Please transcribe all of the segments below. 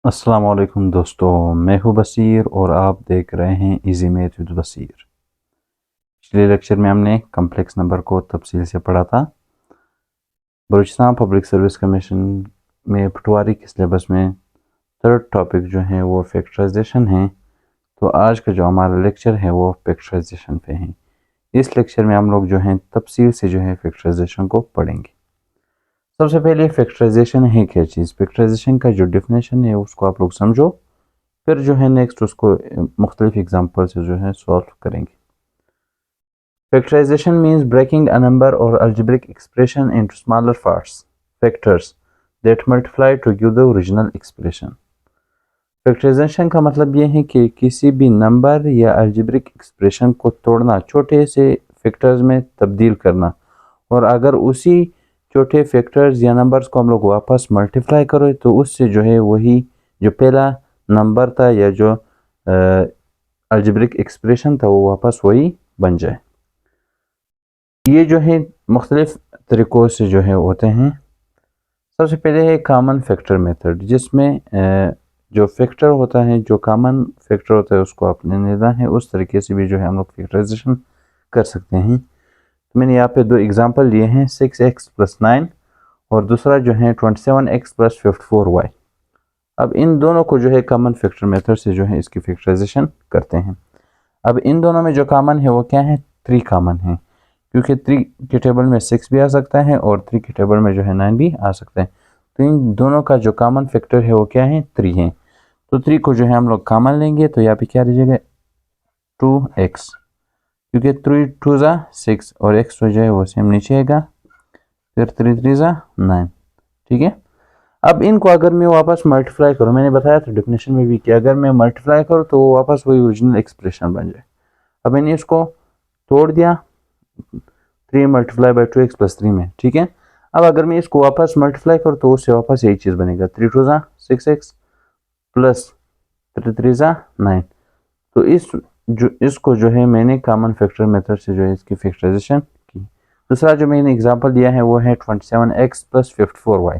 अस्सलाम वालेकुम दोस्तों, मैं हूं बसीर और आप देख रहे हैं इजी मैथ विद बसीर। पिछले लेक्चर में हमने कम्प्लेक्स नंबर को तफसील से पढ़ा था। बलूचिस्तान पब्लिक सर्विस कमीशन में पटवारी के सिलेबस में थर्ड टॉपिक जो है वो फैक्टराइजेशन है। तो आज का जो हमारा लेक्चर है वो फैक्टराइजेशन पे है। इस लेक्चर में हम लोग जो है तफसील से जो है फैक्टराइजेशन को पढ़ेंगे। सबसे पहले फैक्टराइजेशन है क्या चीज़। फैक्टराइजेशन का जो डेफिनेशन है उसको आप लोग समझो, फिर जो है नेक्स्ट उसको मुख्तलिफ एग्जाम्पल से जो है सॉल्व करेंगे। Factorization means breaking a number और algebraic expression into smaller parts, factors that multiply to give the original expression। Factorization का मतलब ये है कि किसी भी नंबर या algebraic एक्सप्रेशन को तोड़ना, छोटे से फैक्टर्स में तब्दील करना, और अगर उसी छोटे फैक्टर्स या नंबर्स को हम लोग वापस मल्टीप्लाई करें तो उससे जो है वही जो पहला नंबर था या जो अलजेब्रिक एक्सप्रेशन था वो वापस वही बन जाए। ये जो है मुख्तलिफ तरीक़ों से जो है होते हैं। सबसे पहले है कॉमन फैक्टर मेथड, जिसमें जो फैक्टर होता है, जो कॉमन फैक्टर होता है उसको आपने लेना है। उस तरीके से भी जो है हम लोग फैक्टराइजेशन कर सकते हैं। तो मैंने यहाँ पे दो एग्जांपल लिए हैं, 6x + 9 और दूसरा जो है 27x + 54y। अब इन दोनों को जो है कॉमन फैक्टर मेथड से जो है इसकी फैक्टराइजेशन करते हैं। अब इन दोनों में जो कॉमन है वो क्या है, 3 कॉमन है, क्योंकि 3 के टेबल में 6 भी आ सकता है और 3 के टेबल में जो है 9 भी आ सकता है। तो इन दोनों का जो कॉमन फैक्टर है वो क्या है, 3 है। तो 3 को जो है हम लोग कॉमन लेंगे तो यहाँ पे क्या लीजिएगा, 2x, क्योंकि 3 2 ज़ा 6 और x तो जो है वो सेम नीचे आएगा, फिर 3 3 ज़ा 9। ठीक है। अब इनको अगर मैं वापस मल्टीप्लाई करूँ, मैंने बताया था डेफिनेशन में भी कि अगर मैं मल्टीप्लाई करूँ तो वो वापस वही ओरिजिनल एक्सप्रेशन बन जाए। अब मैंने इसको तोड़ दिया 3 × 2x + 3 में। ठीक है। अब अगर मैं इसको वापस मल्टीप्लाई करूँ तो उससे वापस यही चीज़ बनेगा, 3 2 ज़ा 6x + 3 3 ज़ा 9। तो इसको जो है मैंने कॉमन फैक्टर मेथड से जो है इसकी फैक्टराइजेशन की। दूसरा जो मैंने एग्जांपल दिया है वो है 27x + 54y।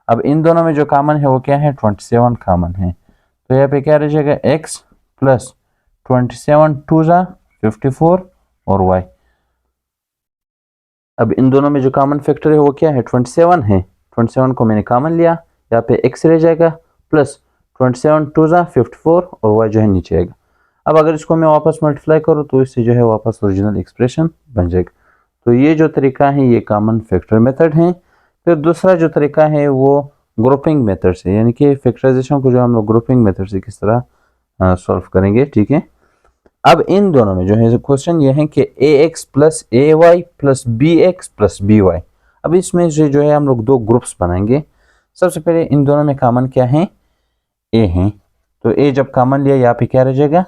अब इन दोनों में जो कॉमन है वो क्या है, 27 कॉमन है। तो यहाँ पे क्या रह जाएगा, x + 27 2 ज़ा 54 और y। अब इन दोनों में जो कॉमन फैक्टर है वो क्या है, 27 है। 27 को मैंने कॉमन लिया, यहाँ पे x रह जाएगा प्लस 27 2 ज़ा 54 और y जो है नीचे आएगा। अब अगर इसको मैं वापस मल्टीप्लाई करूँ तो इससे जो है वापस ओरिजिनल एक्सप्रेशन बन जाएगा। तो ये जो तरीका है ये कॉमन फैक्टर मेथड है। फिर दूसरा जो तरीका है वो ग्रुपिंग मेथड से, यानी कि फैक्टराइजेशन को जो हम लोग ग्रुपिंग मेथड से किस तरह सॉल्व करेंगे। ठीक है। अब इन दोनों में जो है क्वेश्चन ये है कि ax + ay + bx + by। अब इसमें से जो है हम लोग दो ग्रुप्स बनाएंगे। सबसे पहले इन दोनों में कॉमन क्या है, a है। तो a जब कॉमन लिया यहाँ पे क्या रह जाएगा,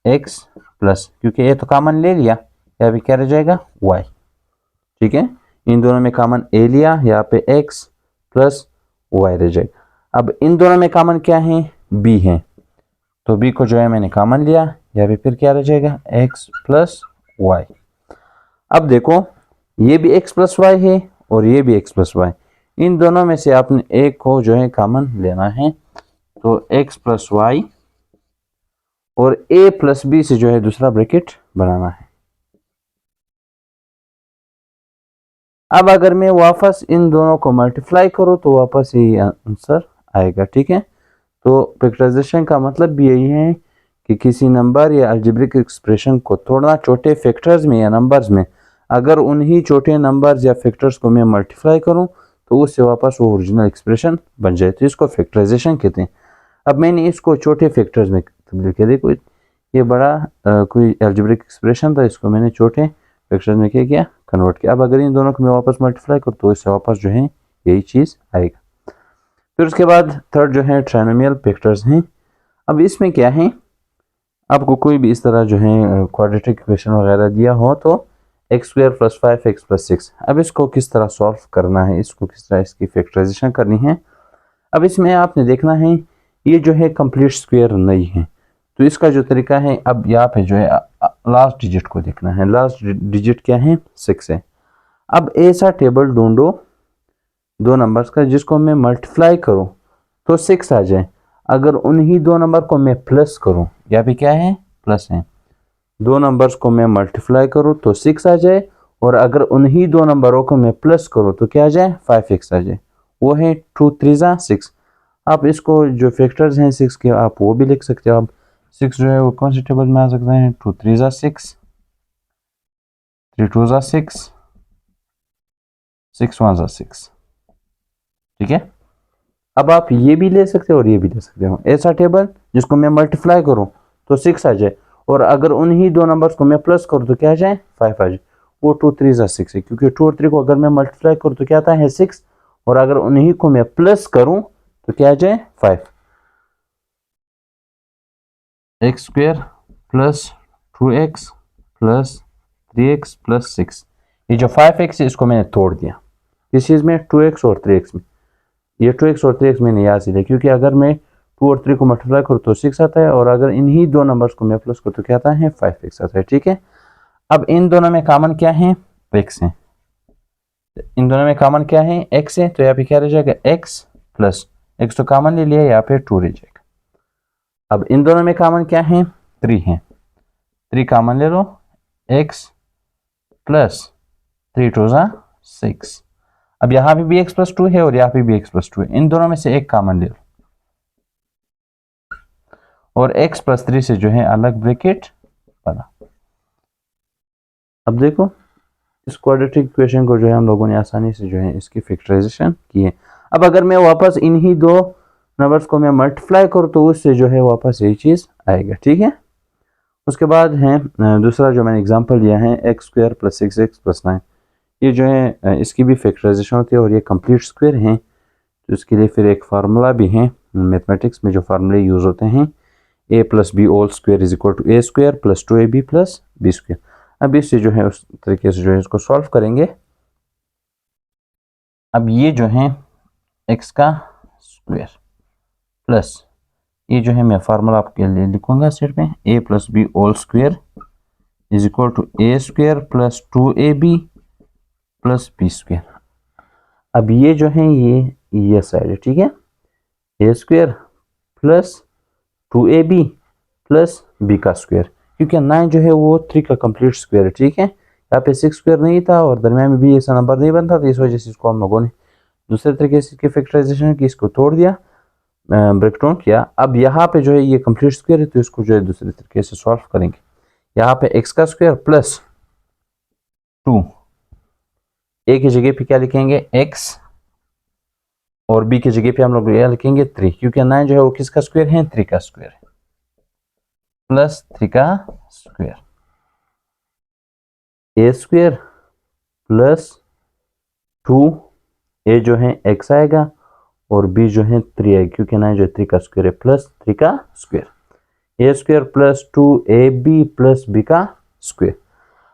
x प्लस, क्योंकि a तो कॉमन ले लिया, यहाँ पे क्या रह जाएगा, y। ठीक है। इन दोनों में कॉमन a लिया, यहाँ पे x + y रह जाएगा। अब इन दोनों में कॉमन क्या है, b है। तो b को जो है मैंने कॉमन लिया, यहाँ पे फिर क्या रह जाएगा, x + y। अब देखो ये भी x + y है और ये भी x + y। इन दोनों में से आपने एक को जो है कॉमन लेना है। तो x + y और a + b से जो है दूसरा ब्रैकेट बनाना है। अब अगर मैं वापस इन दोनों को मल्टीप्लाई करूँ तो वापस यही आंसर आएगा। ठीक है। तो फैक्टराइजेशन का मतलब भी यही है कि किसी नंबर या अलजेब्रिक एक्सप्रेशन को तोड़ना छोटे फैक्टर्स में या नंबर्स में, अगर उन्हीं छोटे नंबर्स या फैक्टर्स को मैं मल्टीप्लाई करूं तो उससे वापस वो ओरिजिनल एक्सप्रेशन बन जाए, तो इसको फैक्टराइजेशन कहते हैं। अब मैंने इसको छोटे फैक्टर्स में तब्दील किया। देखो ये बड़ा कोई अलजेब्रिक एक्सप्रेशन था, इसको मैंने छोटे फैक्टर्स में क्या किया, कन्वर्ट किया। अब अगर इन दोनों को मैं वापस मल्टीप्लाई करूँ तो इससे वापस जो है यही चीज़ आएगा। फिर उसके बाद थर्ड जो है ट्राइनोमियल फैक्टर्स हैं। अब इसमें क्या है, आपको कोई भी इस तरह जो है क्वाड्रेटिक इक्वेशन वगैरह दिया हो तो x² + 5x + 6। अब इसको किस तरह सॉल्व करना है, इसको किस तरह इसकी फैक्टराइजेशन करनी है। अब इसमें आपने देखना है ये जो है कंप्लीट स्क्वायर नहीं है, तो इसका जो तरीका है, अब यहाँ पे जो है लास्ट डिजिट को देखना है। लास्ट डिजिट क्या है, 6 है। अब ऐसा टेबल ढूंढो दो नंबर्स का जिसको मैं मल्टीप्लाई करूं तो 6 आ जाए। अगर उन्हीं दो नंबर को मैं प्लस करूं, यहाँ पे क्या है प्लस है, दो नंबर्स को मैं मल्टीप्लाई करूं तो 6 आ जाए, और अगर उन्हीं दो नंबरों को मैं प्लस करूं तो क्या आ जाए 5x आ जाए, वो है 2 3 6। आप इसको जो फैक्टर्स हैं 6 के आप वो भी लिख सकते हो। आप 6 जो है वो कौन से टेबल में आ सकते हैं, 2 3 6, 3 2 6, 6 1 6, ठीक है। अब आप ये भी ले सकते हो और ये भी ले सकते हो, ऐसा टेबल जिसको मैं मल्टीप्लाई करूं तो 6 आ जाए, और अगर उन्हीं दो नंबर्स को मैं प्लस करूं तो क्या आ जाए 5 आ जाए, वो 2 3 6 है, क्योंकि 2 और 3 को अगर मैं मल्टीप्लाई करूं तो क्या आता है 6, और अगर उन्हीं को मैं प्लस करूं तो क्या आ जाए 5। X square plus 2x plus 3x plus 6, ये जो 5x है इसको मैंने तोड़ दिया किस चीज़ में, 2x और 3x में। ये 2x और 3x मैंने यहाँ से लिया, क्योंकि अगर मैं 2 और 3 को मल्टीप्लाई करूँ तो 6 आता है, और अगर इन्हीं दो नंबर्स को मैं प्लस करूँ तो क्या आता है 5x आता है, ठीक है। अब इन दोनों में कॉमन क्या है, x है, इन दोनों में कॉमन क्या है x है, तो यहाँ पे क्या रह जाएगा x प्लस x तो कॉमन ले लिया, यहाँ पे 2 रह जाएगा। अब इन दोनों में कॉमन क्या है 3 है, 3 कॉमन ले लो, x प्लस 3 2 6। अब यहाँ पे भी x प्लस 2 है और यहाँ पे भी x प्लस 2 है, इन दोनों में से एक कॉमन ले लो, और x प्लस 3 से जो है अलग ब्रैकेट बना। अब देखो इस क्वाड्रेटिक इक्वेशन को जो है हम लोगों ने आसानी से जो है इसकी फैक्टराइजेशन की है। अब अगर मैं वापस इन्हीं दो नंबर्स को मैं मल्टीप्लाई करूँ तो उससे जो है वापस यही चीज़ आएगा, ठीक है। उसके बाद है दूसरा जो मैंने एग्जांपल दिया है x square plus 6x plus 9, ये जो है इसकी भी फैक्टराइजेशन होती है और ये कंप्लीट स्क्वायर है, तो इसके लिए फिर एक फार्मूला भी है मैथमेटिक्स में, जो फार्मूले यूज़ होते हैं a plus B whole square is equal to A square plus 2ab plus B square. अब इससे जो है उस तरीके से जो है इसको सॉल्व करेंगे। अब ये जो है x का स्क्वायर प्लस ये जो है मैं फार्मूला आपके लिए लिखूंगा साइड में, a plus B whole square is equal to A square plus 2ab plus B square. अब ये जो है ये साइड है, ठीक है, A square plus 2ab plus B का स्क्वायर, क्योंकि 9 जो है वो 3 का कंप्लीट स्क्वायर है, ठीक है। यहाँ पे 6 स्क्वायर नहीं था और दरम्यान में भी ऐसा नंबर नहीं बनता, तो इस वजह से इसको हम लोगों ने दूसरे तरीके से इसकी फैक्टराइजेशन की, इसको तोड़ दिया, ब्रेकडाउन किया। अब यहाँ पे जो है ये कंप्लीट स्क्वायर है, तो इसको जो है दूसरे तरीके से सॉल्व करेंगे। यहाँ पे x का स्क्वायर प्लस 2, a की जगह पे क्या लिखेंगे x, और b की जगह पे हम लोग यह लिखेंगे 3, क्योंकि 9 जो है वो किसका स्क्वायर है 3 का स्क्वायर है, प्लस 3 का स्क्वायर, ए स्क्वायर प्लस 2, ए जो है x आएगा और b जो है 3 आएगा, क्योंकि 9 जो है 3 का स्क्वायर है, प्लस 3 का square, A square plus 2ab plus b का स्क्वायर।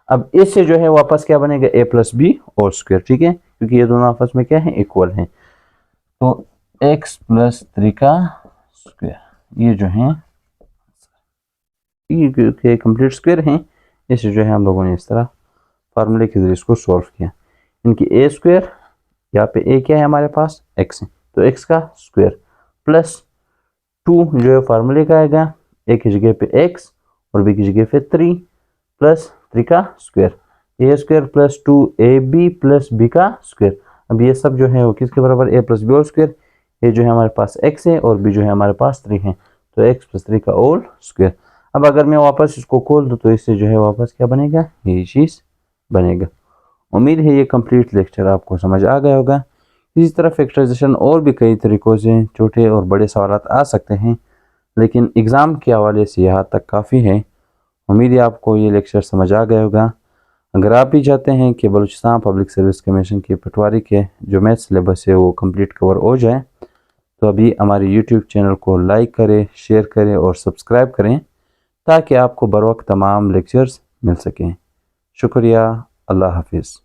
अब इससे जो है वापस क्या बनेगा a प्लस बी और स्क्वायर, ठीक है, क्योंकि ये दोनों आपस में क्या है इक्वल हैं, तो x प्लस 3 का स्क्वायर, ये जो है ये कंप्लीट स्क्वायर हैं, इसे जो है हम लोगों ने इस तरह फार्मूले के जरिए इसको सॉल्व किया। इनकी ए स्क्वायर, यहाँ पे ए क्या है हमारे पास x है, तो x का स्क्वायर प्लस 2 जो है फार्मूले का आएगा, ए की जगह पे x और b की जगह पे 3 प्लस 3 का square, A square plus 2ab plus b का स्क्वायर। अब ये सब जो है वो किसके बराबर, a plus B whole square, ये जो है हमारे पास x है और b जो है हमारे पास 3 है, तो x प्लस 3 का होल स्क्वायर। अब अगर मैं वापस इसको खोल दूँ तो इससे जो है वापस क्या बनेगा, यही चीज़ बनेगा। उम्मीद है ये कंप्लीट लेक्चर आपको समझ आ गया होगा। इसी तरह फैक्टराइजेशन और भी कई तरीक़ों से छोटे और बड़े सवालात आ सकते हैं, लेकिन एग्ज़ाम के हवाले से यहाँ तक काफ़ी है। उम्मीद है आपको ये लेक्चर समझ आ गया होगा। अगर आप भी चाहते हैं कि बलूचिस्तान पब्लिक सर्विस कमीशन की पटवारी के जो मैथ सिलेबस है वो कंप्लीट कवर हो जाए, तो अभी हमारे यूट्यूब चैनल को लाइक करें, शेयर करें और सब्सक्राइब करें, ताकि आपको बर वक्त तमाम लेक्चर्स मिल सकें। शुक्रिया, अल्लाह हाफिज़।